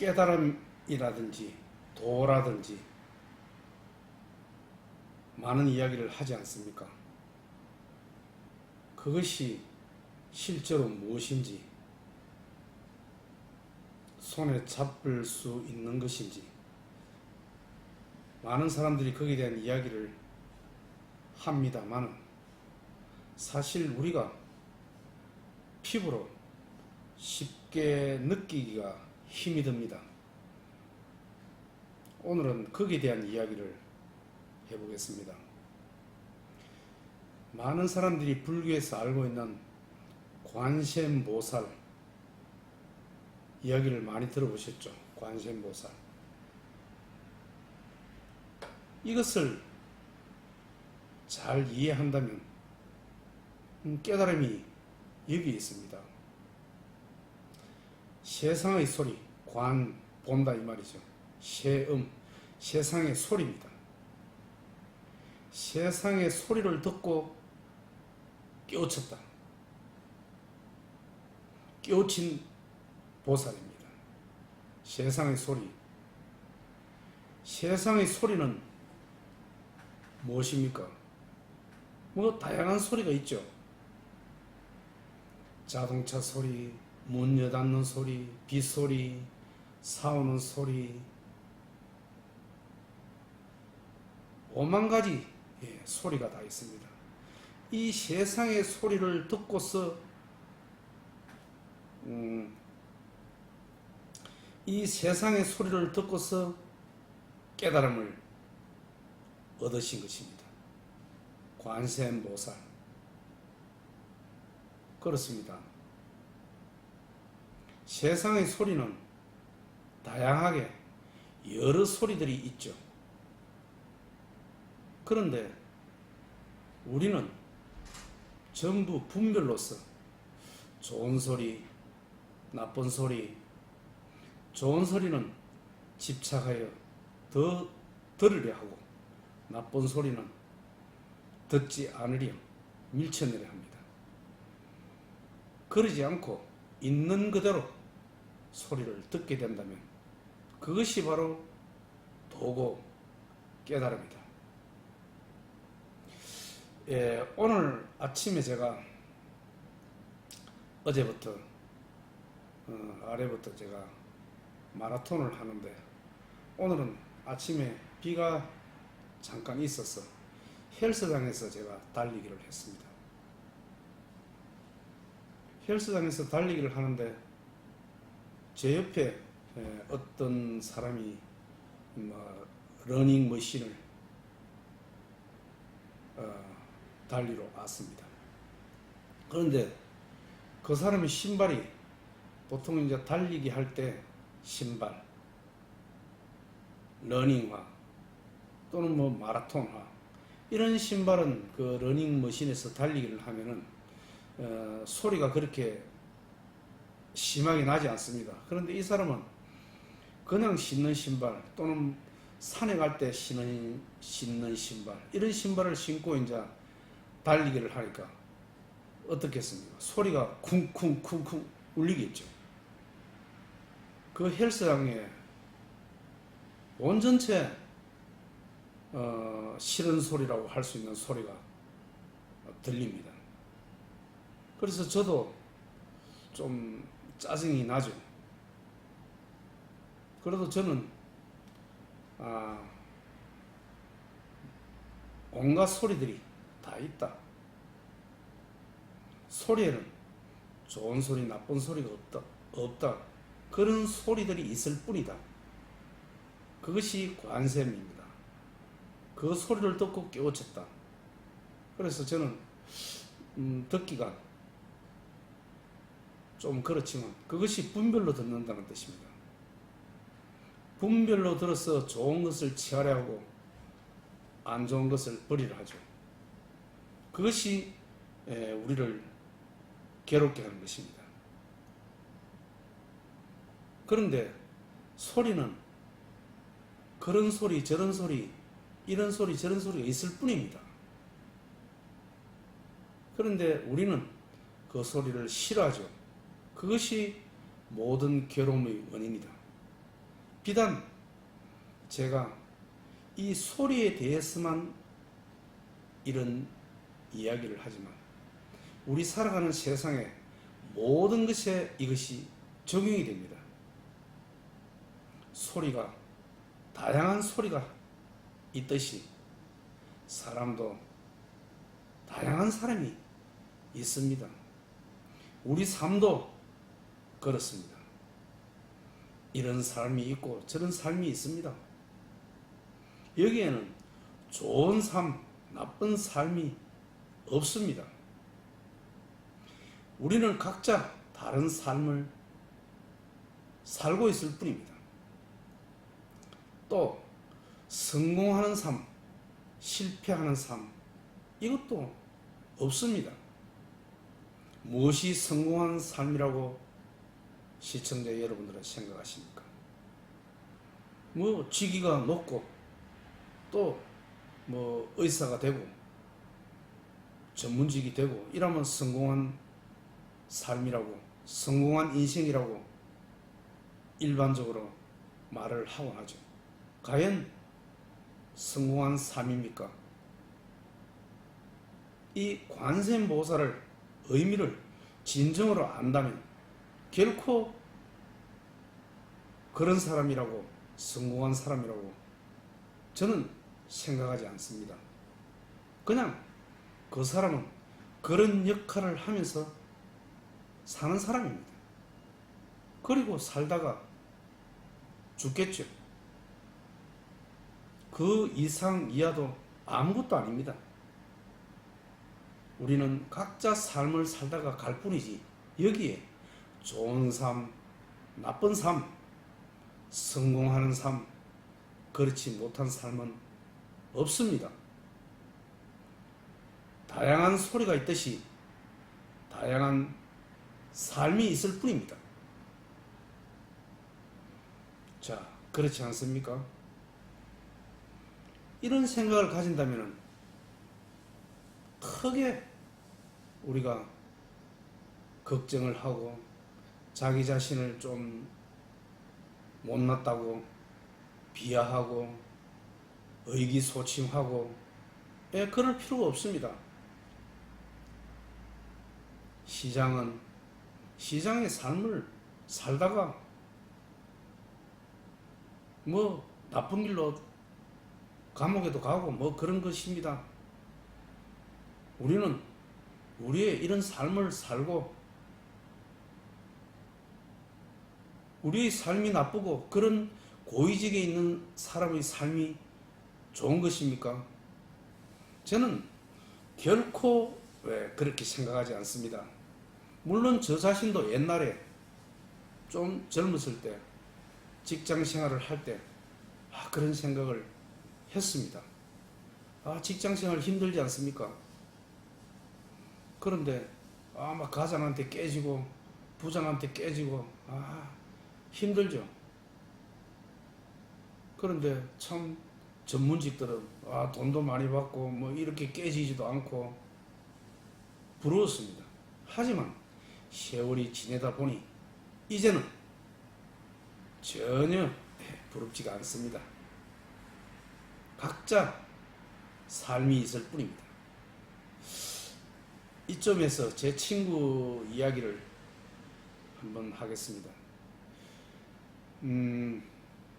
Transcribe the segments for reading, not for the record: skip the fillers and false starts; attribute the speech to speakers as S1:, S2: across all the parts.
S1: 깨달음이라든지 도라든지 많은 이야기를 하지 않습니까? 그것이 실제로 무엇인지, 손에 잡을 수 있는 것인지, 많은 사람들이 거기에 대한 이야기를 합니다만 사실 우리가 피부로 쉽게 느끼기가 힘이 듭니다. 오늘은 거기에 대한 이야기를 해보겠습니다. 많은 사람들이 불교에서 알고 있는 관세음보살 이야기를 많이 들어보셨죠? 관세음보살. 이것을 잘 이해한다면 깨달음이 여기 있습니다. 세상의 소리, 관, 본다 이 말이죠. 세음, 세상의 소리입니다. 세상의 소리를 듣고 깨우쳤다. 깨우친 보살입니다. 세상의 소리. 세상의 소리는 무엇입니까? 다양한 소리가 있죠. 자동차 소리, 문 여닫는 소리, 빗소리, 사오는 소리, 오만 가지 소리가 다 있습니다. 이 세상의 소리를 듣고서 이 세상의 소리를 듣고서 깨달음을 얻으신 것입니다. 관세음보살. 그렇습니다. 세상의 소리는 다양하게 여러 소리들이 있죠. 그런데 우리는 전부 분별로서 좋은 소리, 나쁜 소리, 좋은 소리는 집착하여 더 들으려 하고 나쁜 소리는 듣지 않으려 밀쳐내려 합니다. 그러지 않고 있는 그대로 소리를 듣게 된다면 그것이 바로 도고 깨달음이다. 오늘 아침에 제가 어제부터 아래부터 제가 마라톤을 하는데 오늘은 아침에 비가 잠깐 있어서 헬스장에서 제가 달리기를 했습니다. 헬스장에서 달리기를 하는데 제 옆에 어떤 사람이 러닝머신을 달리러 왔습니다. 그런데 그 사람의 신발이 보통 이제 달리기 할 때 신발, 러닝화 또는 마라톤화 이런 신발은 그 러닝머신에서 달리기를 하면은 소리가 그렇게 심하게 나지 않습니다. 그런데 이 사람은 그냥 신는 신발 또는 산에 갈 때 신는 신발 이런 신발을 신고 이제 달리기를 하니까 어떻겠습니까? 소리가 쿵쿵쿵쿵 울리겠죠. 그 헬스장에 온전체 싫은 소리라고 할 수 있는 소리가 들립니다. 그래서 저도 좀 짜증이 나죠. 그래도 저는 온갖 소리들이 다 있다. 소리에는 좋은 소리, 나쁜 소리가 없다. 그런 소리들이 있을 뿐이다. 그것이 관세음입니다. 그 소리를 듣고 깨우쳤다. 그래서 저는 듣기가 좀 그렇지만 그것이 분별로 듣는다는 뜻입니다. 분별로 들어서 좋은 것을 취하려 하고 안 좋은 것을 버리려 하죠. 그것이 우리를 괴롭게 하는 것입니다. 그런데 소리는 그런 소리, 저런 소리, 이런 소리, 저런 소리가 있을 뿐입니다. 그런데 우리는 그 소리를 싫어하죠. 그것이 모든 괴로움의 원인이다. 비단 제가 이 소리에 대해서만 이런 이야기를 하지만 우리 살아가는 세상에 모든 것에 이것이 적용이 됩니다. 소리가, 다양한 소리가 있듯이 사람도 다양한 사람이 있습니다. 우리 삶도 그렇습니다. 이런 삶이 있고 저런 삶이 있습니다. 여기에는 좋은 삶, 나쁜 삶이 없습니다. 우리는 각자 다른 삶을 살고 있을 뿐입니다. 또 성공하는 삶, 실패하는 삶, 이것도 없습니다. 무엇이 성공한 삶이라고 시청자 여러분들은 생각하십니까? 뭐 직위가 높고 또 뭐 의사가 되고 전문직이 되고 이러면 성공한 삶이라고, 성공한 인생이라고 일반적으로 말을 하곤 하죠. 과연 성공한 삶입니까? 이 관세음보살을 의미를 진정으로 안다면 결코 그런 사람이라고, 성공한 사람이라고 저는 생각하지 않습니다. 그냥 그 사람은 그런 역할을 하면서 사는 사람입니다. 그리고 살다가 죽겠죠. 그 이상 이하도 아무것도 아닙니다. 우리는 각자 삶을 살다가 갈 뿐이지 여기에 좋은 삶, 나쁜 삶, 성공하는 삶, 그렇지 못한 삶은 없습니다. 다양한 소리가 있듯이 다양한 삶이 있을 뿐입니다. 자, 그렇지 않습니까? 이런 생각을 가진다면 크게 우리가 걱정을 하고 자기 자신을 좀 못났다고 비하하고 의기소침하고 그럴 필요가 없습니다. 시장의 삶을 살다가 뭐 나쁜 길로 감옥에도 가고 뭐 그런 것입니다. 우리는 우리의 이런 삶을 살고 우리의 삶이 나쁘고 그런 고위직에 있는 사람의 삶이 좋은 것입니까? 저는 결코 그렇게 생각하지 않습니다. 물론 저 자신도 옛날에 좀 젊었을 때 직장 생활을 할 때 그런 생각을 했습니다. 직장 생활 힘들지 않습니까? 그런데 막 가장한테 깨지고 부장한테 깨지고 힘들죠. 그런데 참 전문직들은 돈도 많이 받고 뭐 이렇게 깨지지도 않고 부러웠습니다. 하지만 세월이 지내다 보니 이제는 전혀 부럽지가 않습니다. 각자 삶이 있을 뿐입니다. 이점에서 제 친구 이야기를 한번 하겠습니다.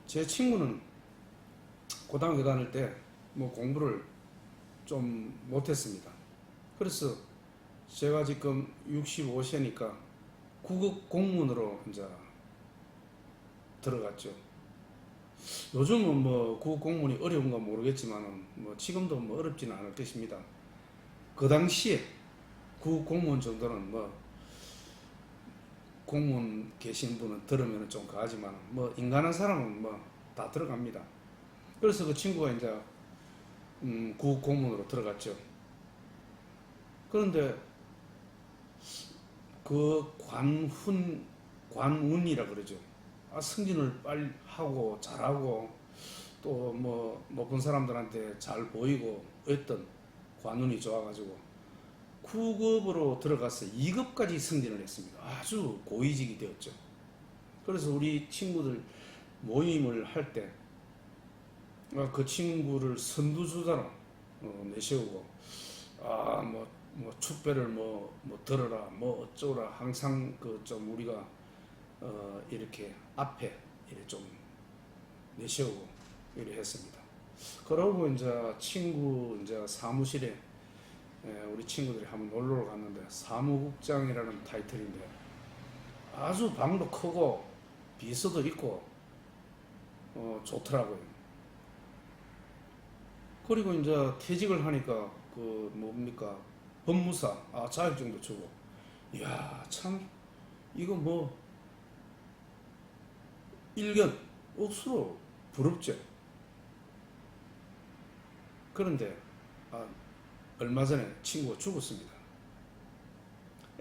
S1: 제 친구는 고등학교 다닐 때 뭐 공부를 좀 못했습니다. 그래서 제가 지금 65세니까 구급 공무원으로 이제 들어갔죠. 요즘은 뭐 구급 공무원이 어려운가 모르겠지만 뭐 지금도 뭐 어렵지는 않을 것입니다. 그 당시에 구급 공무원 정도는 뭐 공무원 계신 분은 들으면 좀 가하지만 뭐 인간한 사람은 뭐 다 들어갑니다. 그래서 그 친구가 이제 구급 공무원으로 들어갔죠. 그런데 그 관운이라 그러죠. 승진을 빨리 하고 잘하고 또 뭐 높은 사람들한테 잘 보이고 했던 관운이 좋아가지고 9급으로 들어가서 2급까지 승진을 했습니다. 아주 고위직이 되었죠. 그래서 우리 친구들 모임을 할 때 그 친구를 선두주자로 내세우고 뭐 축배를 뭐 들어라 뭐 어쩌라 항상 그 좀 우리가 이렇게 앞에 이렇게 좀 내세우고 이렇게 했습니다. 그러고 이제 친구 이제 사무실에 우리 친구들이 한번 놀러 갔는데 사무국장이라는 타이틀인데 아주 방도 크고 비서도 있고 좋더라고요. 그리고 이제 퇴직을 하니까 그 뭡니까 법무사 자격증도 주고 이야 참 이거 뭐 일견 억수로 부럽죠. 그런데 얼마 전에 친구가 죽었습니다.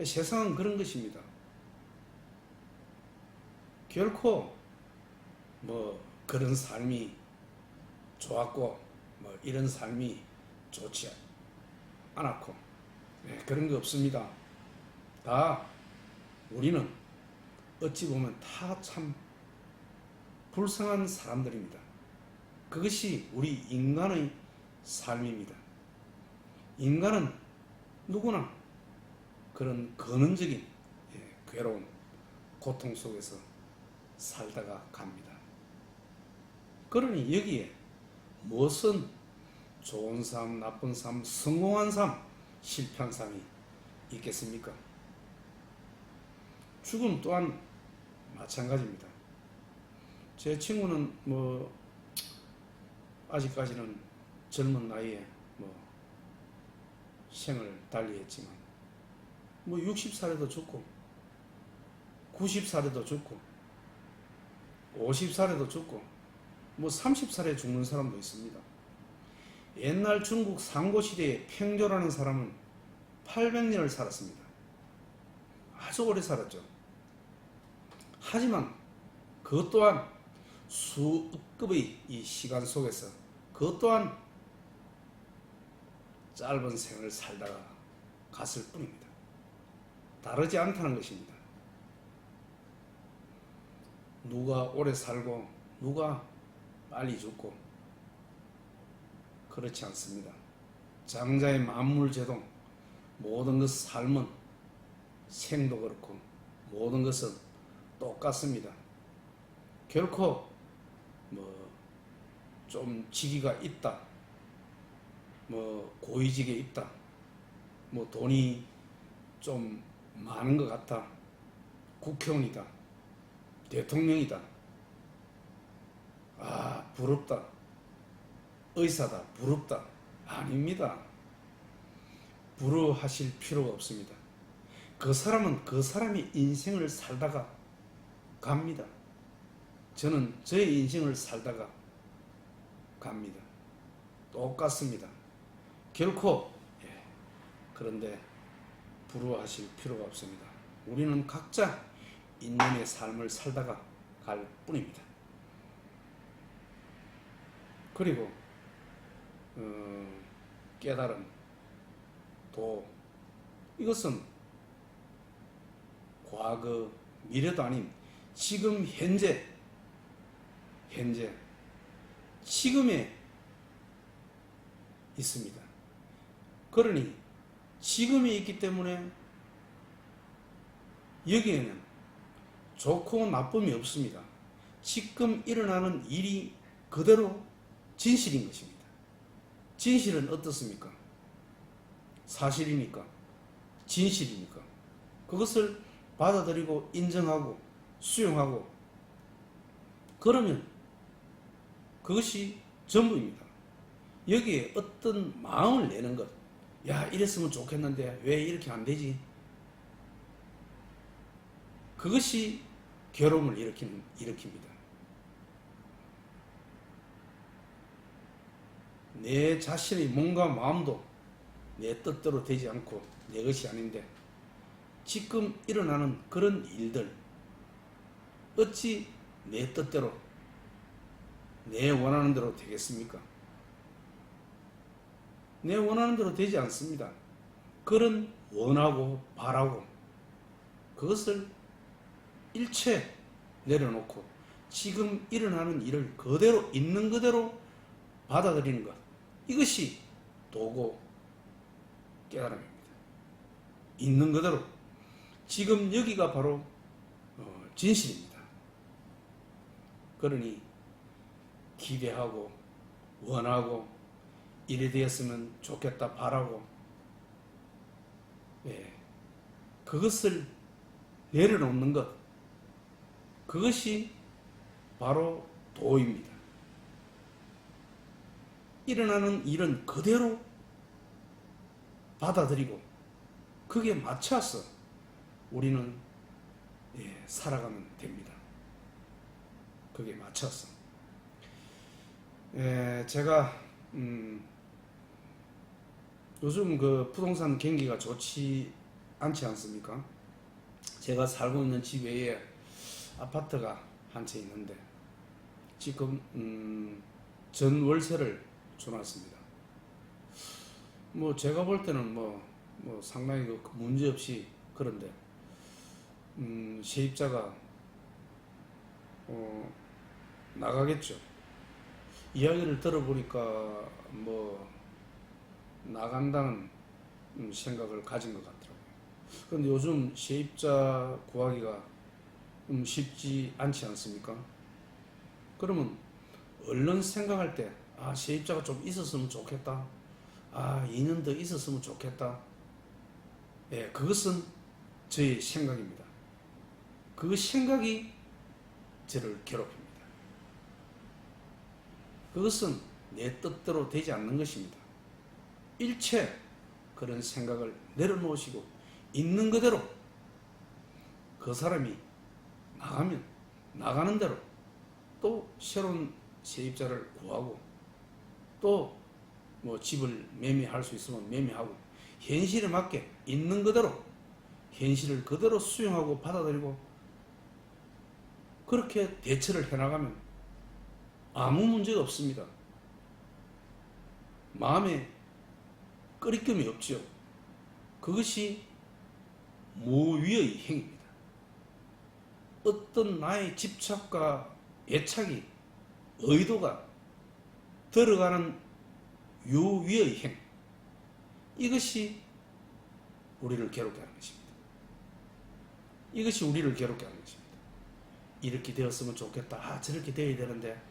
S1: 세상은 그런 것입니다. 결코 뭐 그런 삶이 좋았고 뭐 이런 삶이 좋지 않았고 그런 게 없습니다. 다 우리는 어찌 보면 다 참 불쌍한 사람들입니다. 그것이 우리 인간의 삶입니다. 인간은 누구나 그런 근원적인 괴로움, 고통 속에서 살다가 갑니다. 그러니 여기에 무엇은 좋은 삶, 나쁜 삶, 성공한 삶, 실패한 삶이 있겠습니까? 죽음 또한 마찬가지입니다. 제 친구는 뭐 아직까지는 젊은 나이에 뭐 생을 달리했지만 뭐 60살에도 죽고 90살에도 죽고 50살에도 죽고 뭐 30살에 죽는 사람도 있습니다. 옛날 중국 상고시대에 팽조라는 사람은 800년을 살았습니다. 아주 오래 살았죠. 하지만 그것 또한 수억급의 이 시간 속에서 그것 또한 짧은 생을 살다가 갔을 뿐입니다. 다르지 않다는 것입니다. 누가 오래 살고 누가 빨리 죽고 그렇지 않습니다. 장자의 만물제동 모든 것 삶은 생도 그렇고 모든 것은 똑같습니다. 결코 뭐 좀 직위가 있다, 뭐 고위직에 있다, 뭐 돈이 좀 많은 것 같다, 국회의원이다, 대통령이다, 부럽다, 의사다, 부럽다. 아닙니다. 부러워하실 필요가 없습니다. 그 사람은 그 사람의 인생을 살다가 갑니다. 저는 저의 인생을 살다가 갑니다. 똑같습니다. 결코 그런데 부러워하실 필요가 없습니다. 우리는 각자 인연의 삶을 살다가 갈 뿐입니다. 그리고 깨달음, 도, 이것은 과거, 미래도 아닌 지금 현재 지금에 있습니다. 그러니 지금에 있기 때문에 여기에는 좋고 나쁨이 없습니다. 지금 일어나는 일이 그대로 진실인 것입니다. 진실은 어떻습니까? 사실입니까? 진실입니까? 그것을 받아들이고 인정하고 수용하고 그러면 그것이 전부입니다. 여기에 어떤 마음을 내는 것, 야 이랬으면 좋겠는데 왜 이렇게 안 되지? 그것이 괴로움을 일으킵니다. 내 자신의 몸과 마음도 내 뜻대로 되지 않고 내 것이 아닌데 지금 일어나는 그런 일들 어찌 내 뜻대로 내 원하는 대로 되겠습니까? 내 원하는 대로 되지 않습니다. 그런 원하고 바라고 그것을 일체 내려놓고 지금 일어나는 일을 그대로 있는 그대로 받아들이는 것, 이것이 도고 깨달음입니다. 있는 그대로 지금 여기가 바로 진실입니다. 그러니 기대하고 원하고 이래 되었으면 좋겠다 바라고, 그것을 내려놓는 것, 그것이 바로 도입니다. 일어나는 일은 그대로 받아들이고 그게 맞춰서 우리는 살아가면 됩니다. 그게 맞춰서. 제가 요즘 그 부동산 경기가 좋지 않지 않습니까? 제가 살고 있는 집 외에 아파트가 한 채 있는데 지금 전월세를 줘놨습니다. 뭐 제가 볼 때는 뭐 상당히 문제 없이, 그런데 세입자가 나가겠죠. 이야기를 들어보니까 뭐 나간다는 생각을 가진 것 같더라고요. 그런데 요즘 세입자 구하기가 쉽지 않지 않습니까? 그러면 얼른 생각할 때, 세입자가 좀 있었으면 좋겠다, 2년 더 있었으면 좋겠다, 그것은 저의 생각입니다. 그 생각이 저를 괴롭힙니다. 그것은 내 뜻대로 되지 않는 것입니다. 일체 그런 생각을 내려놓으시고 있는 그대로 그 사람이 나가면 나가는 대로 또 새로운 세입자를 구하고, 또 뭐 집을 매매할 수 있으면 매매하고, 현실에 맞게 있는 그대로 현실을 그대로 수용하고 받아들이고 그렇게 대처를 해나가면 아무 문제가 없습니다. 마음에 꺼리낌이 없죠. 그것이 무위의 행위입니다. 어떤 나의 집착과 애착이, 의도가 들어가는 유위의 행, 이것이 우리를 괴롭게 하는 것입니다. 이것이 우리를 괴롭게 하는 것입니다. 이렇게 되었으면 좋겠다, 저렇게 되어야 되는데,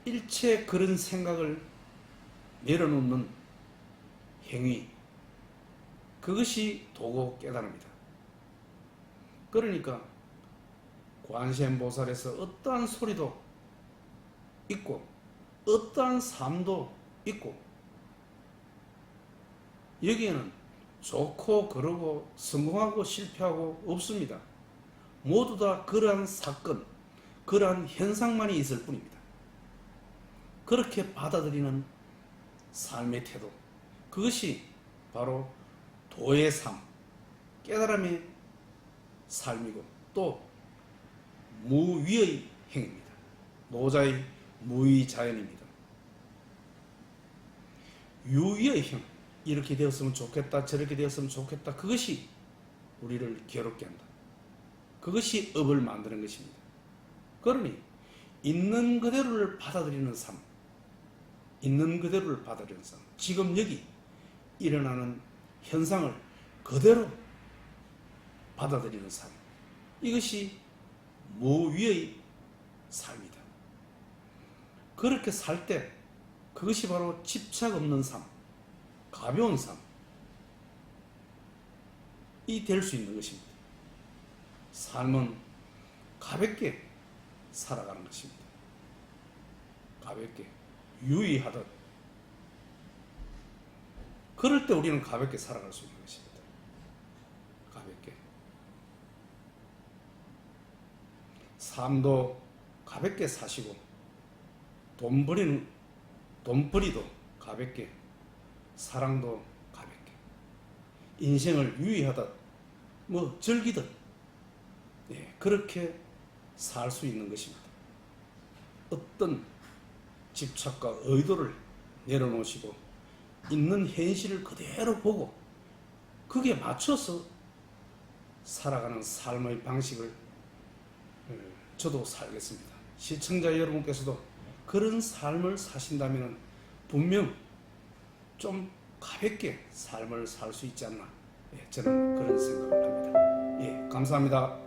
S1: 일체 그런 생각을 내려놓는 행위, 그것이 도고 깨달음이다. 그러니까 관세음보살에서 어떠한 소리도 있고 어떠한 삶도 있고, 여기에는 좋고 그러고 성공하고 실패하고 없습니다. 모두 다 그러한 사건, 그러한 현상만이 있을 뿐입니다. 그렇게 받아들이는 삶의 태도, 그것이 바로 도의 삶, 깨달음의 삶이고, 또 무위의 행입니다. 노자의 무위자연입니다. 유위의 행, 이렇게 되었으면 좋겠다, 저렇게 되었으면 좋겠다, 그것이 우리를 괴롭게 한다. 그것이 업을 만드는 것입니다. 그러니 있는 그대로를 받아들이는 삶, 있는 그대로를 받아들이는 삶, 지금 여기 일어나는 현상을 그대로 받아들이는 삶, 이것이 무위의 삶이다. 그렇게 살 때 그것이 바로 집착 없는 삶, 가벼운 삶이 될 수 있는 것입니다. 삶은 가볍게 살아가는 것입니다. 가볍게, 유의하듯. 그럴 때 우리는 가볍게 살아갈 수 있는 것입니다. 가볍게. 삶도 가볍게 사시고, 돈벌이도 가볍게, 사랑도 가볍게, 인생을 유의하듯, 즐기듯, 그렇게 살 수 있는 것입니다. 어떤 집착과 의도를 내려놓으시고 있는 현실을 그대로 보고 그게 맞춰서 살아가는 삶의 방식을 저도 살겠습니다. 시청자 여러분께서도 그런 삶을 사신다면 분명 좀 가볍게 삶을 살 수 있지 않나, 예, 저는 그런 생각을 합니다. 예, 감사합니다.